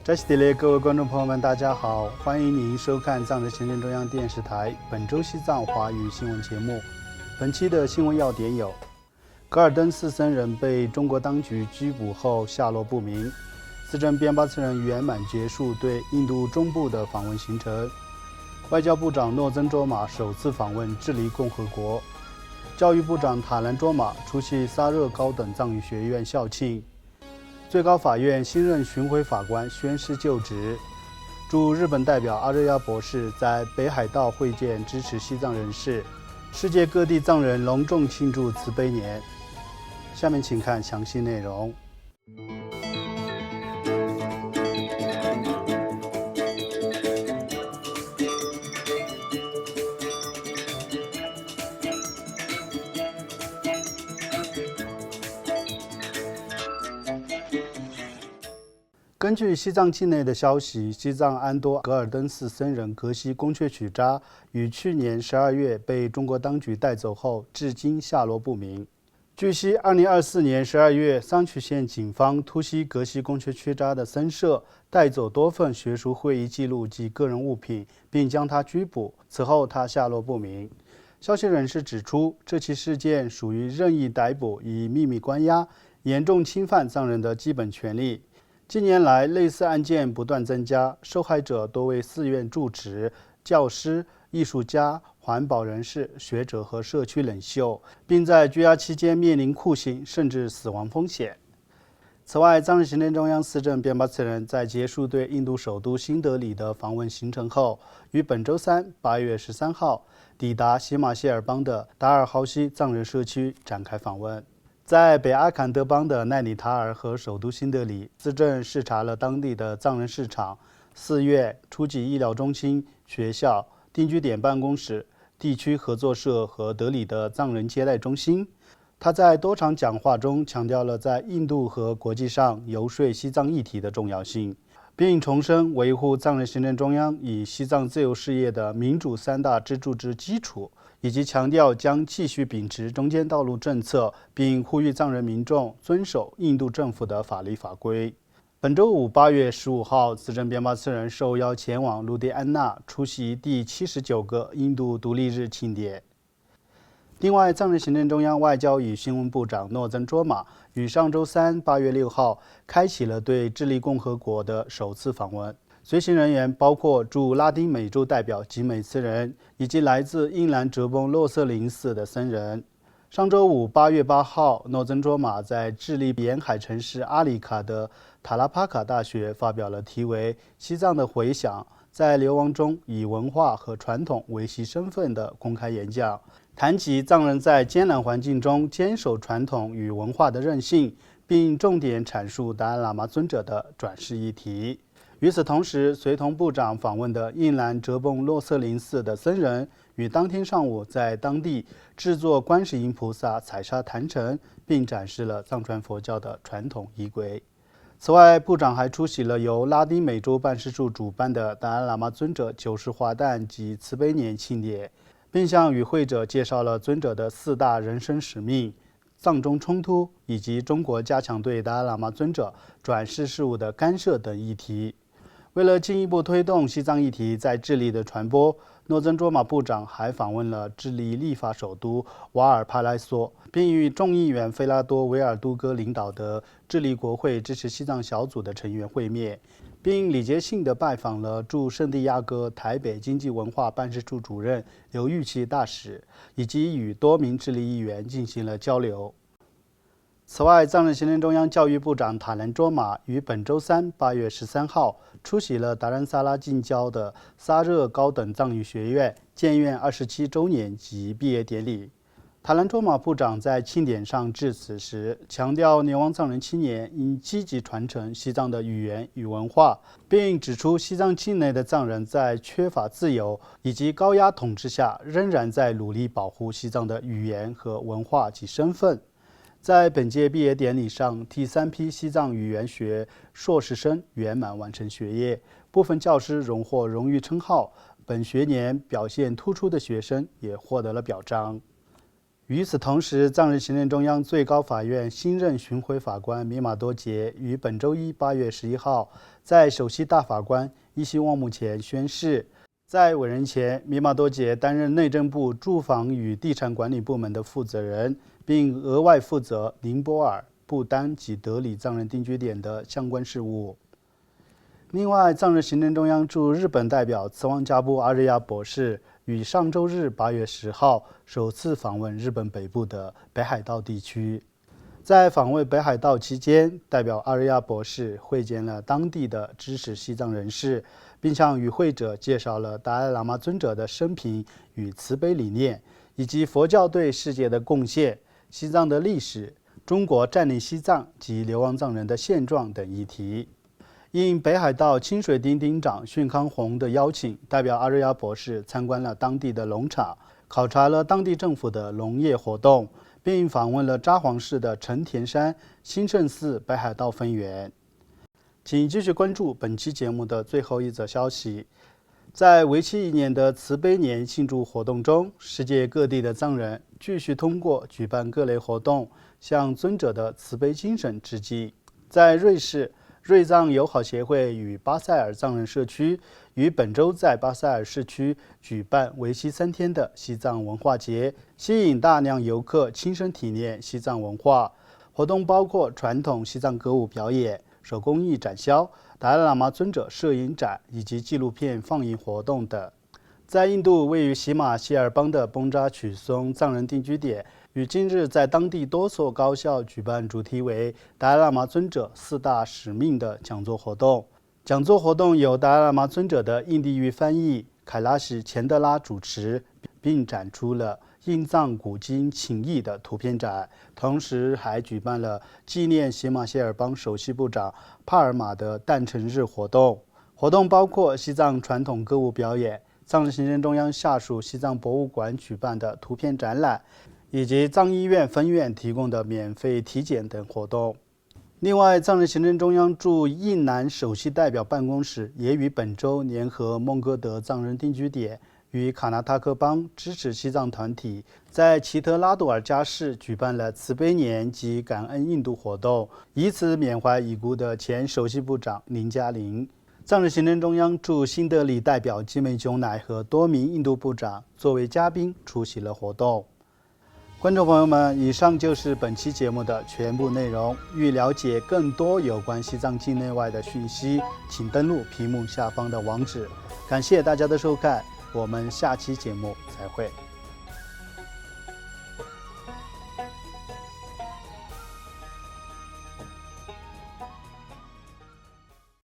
扎西德勒各位观众朋友们，大家好，欢迎您收看藏人行政中央电视台本周西藏华语新闻节目。本期的新闻要点有：噶尔登斯僧人被中国当局拘捕后下落不明；司政边巴次人圆满结束对印度中部的访问行程；外交部长诺增卓玛首次访问智利共和国；教育部长塔兰卓玛出席萨热高等藏语学院校庆；最高法院新任巡回法官宣誓就职；驻日本代表阿热亚博士在北海道会见支持西藏人士；世界各地藏人隆重庆祝慈悲年。下面请看详细内容。根据西藏境内的消息，西藏安多噶尔登寺僧人格西贡却曲扎于去年12月被中国当局带走后，至今下落不明。据悉，2024年12月，桑曲县警方突袭格西贡却曲扎的僧舍，带走多份学术会议记录及个人物品，并将他拘捕。此后，他下落不明。消息人士指出，这起事件属于任意逮捕以秘密关押，严重侵犯藏人的基本权利。近年来，类似案件不断增加，受害者多为寺院住持、教师、艺术家、环保人士、学者和社区领袖，并在拘押期间面临酷刑甚至死亡风险。此外，藏人行政中央司政边巴次人在结束对印度首都新德里的访问行程后，于本周三8月13号抵达喜马歇尔邦的达尔豪西藏人社区展开访问。在北阿坎德邦的奈里塔尔和首都新德里，司政视察了当地的藏人市场、寺院、初级医疗中心、学校、定居点办公室、地区合作社和德里的藏人接待中心。他在多场讲话中强调了在印度和国际上游说西藏议题的重要性，并重申维护藏人行政中央以西藏自由事业的民主三大支柱之基础，以及强调将继续秉持中间道路政策，并呼吁藏人民众遵守印度政府的法律法规。本周五8月15号，司政边巴次人受邀前往卢迪安纳出席第79个印度独立日庆典。另外，藏人行政中央外交与新闻部长诺增卓玛于上周三8月6号开启了对智利共和国的首次访问。随行人员包括驻拉丁美洲代表吉美斯人以及来自英兰哲崩洛瑟林寺的僧人。上周五8月8号，诺增卓玛在智利沿海城市阿里卡的塔拉帕卡大学发表了题为《西藏的回响：在流亡中以文化和传统维系身份》的公开演讲，谈及藏人在艰难环境中坚守传统与文化的韧性，并重点阐述达赖喇嘛尊者的转世议题。与此同时，随同部长访问的印兰哲崩洛瑟林寺的僧人于当天上午在当地制作观世音菩萨彩砂坛城，并展示了藏传佛教的传统仪轨。此外，部长还出席了由拉丁美洲办事处主办的达赖喇嘛尊者90华诞及慈悲年庆典，并向与会者介绍了尊者的4大人生使命、藏中冲突以及中国加强对达赖喇嘛尊者转世事务的干涉等议题。为了进一步推动西藏议题在智利的传播，诺增卓玛部长还访问了智利立法首都瓦尔帕莱索，并与众议员费拉多·维尔都戈领导的智利国会支持西藏小组的成员会面，并礼节性地拜访了驻圣地亚哥台北经济文化办事处主任刘玉琪大使，以及与多名智利议员进行了交流。此外，藏人行政中央教育部长塔兰卓玛于本周三8月13号出席了达兰萨拉近郊的萨热高等藏语学院建院27周年及毕业典礼。塔兰卓玛部长在庆典上致辞时强调，流亡藏人青年应积极传承西藏的语言与文化，并指出西藏境内的藏人在缺乏自由以及高压统治下，仍然在努力保护西藏的语言和文化及身份。在本届毕业典礼上，第3批西藏语言学硕士生圆满完成学业，部分教师荣获荣誉称号，本学年表现突出的学生也获得了表彰。与此同时，藏人行政中央最高法院新任巡回法官米马多杰于本周一8月11号在首席大法官伊希旺木前宣誓。在委任前，米马多杰担任内政部住房与地产管理部门的负责人，并额外负责宁波尔、不丹及德里藏人定居点的相关事务。另外，藏人行政中央驻日本代表茨旺加布阿日亚博士于上周日8月10号首次访问日本北部的北海道地区。在访问北海道期间，代表阿日亚博士会见了当地的支持西藏人士，并向与会者介绍了达赖喇嘛尊者的生平与慈悲理念，以及佛教对世界的贡献、西藏的历史、中国占领西藏及流亡藏人的现状等议题。应北海道清水町町长训康弘的邀请，代表阿日亚博士参观了当地的农场，考察了当地政府的农业活动，并访问了札幌市的成田山兴盛寺北海道分园。请继续关注本期节目的最后一则消息。在为期1年的慈悲年庆祝活动中，世界各地的藏人继续通过举办各类活动，向尊者的慈悲精神致敬。在瑞士，瑞藏友好协会与巴塞尔藏人社区于本周在巴塞尔市区举办为期3天的西藏文化节，吸引大量游客亲身体验西藏文化。活动包括传统西藏歌舞表演、手工艺展销、达赖喇嘛尊者摄影展以及纪录片放映活动等。在印度位于喜马歇尔邦的崩扎曲松藏人定居点，于今日在当地多所高校举办主题为达赖喇嘛尊者4大使命的讲座活动。讲座活动由达赖喇嘛尊者的印地语翻译凯拉什钱德拉主持，并展出了印藏古今情谊的图片展，同时还举办了纪念喜马歇尔邦首席部长帕尔玛的诞辰日活动。活动包括西藏传统歌舞表演、藏人行政中央下属西藏博物馆举办的图片展览，以及藏医院分院提供的免费体检等活动。另外，藏人行政中央驻印南首席代表办公室也于本周联合孟哥德藏人定居点与卡纳塔克邦支持西藏团体，在奇特拉杜尔加市举办了慈悲年及感恩印度活动，以此缅怀已故的前首席部长林嘉玲。藏人行政中央驻新德里代表基美久乃和多名印度部长作为嘉宾出席了活动。观众朋友们，以上就是本期节目的全部内容。欲了解更多有关西藏境内外的讯息，请登录屏幕下方的网址。感谢大家的收看，我们下期节目再会。